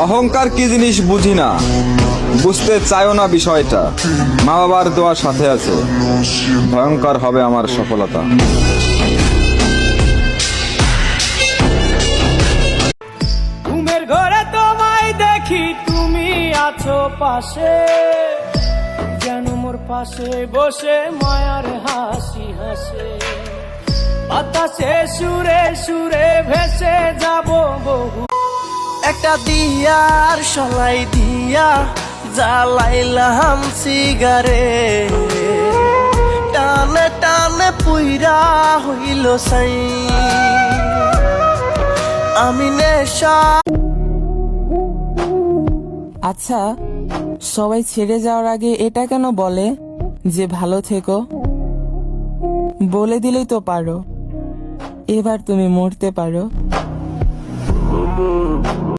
অহংকার কি জিনিস বুঝি না, বুঝতে চাইও না বিষয়টা। মা বাবার দোয়া সাথে আছে, ভয়ঙ্কর হবে আমার সফলতা। ঘুমের ঘরে তোমায় দেখি, তুমি আছো পাশে, যেন মোর পাশে বসে মায়ার হাসি হাসে। বাতাসে সুরে সুরে ভেসে যাব বহু। একটা দিয়ার সলাই দিয়া জ্বালাইলাম সিগারে, টানে টানে পুইরা হইল সাই আমি নেশা। আচ্ছা, সবাই ছেড়ে যাওয়ার আগে এটা কেন বলে যে ভালো থেকো? বলে দিলেই তো পারো, এবার তুমি মরতে পারো।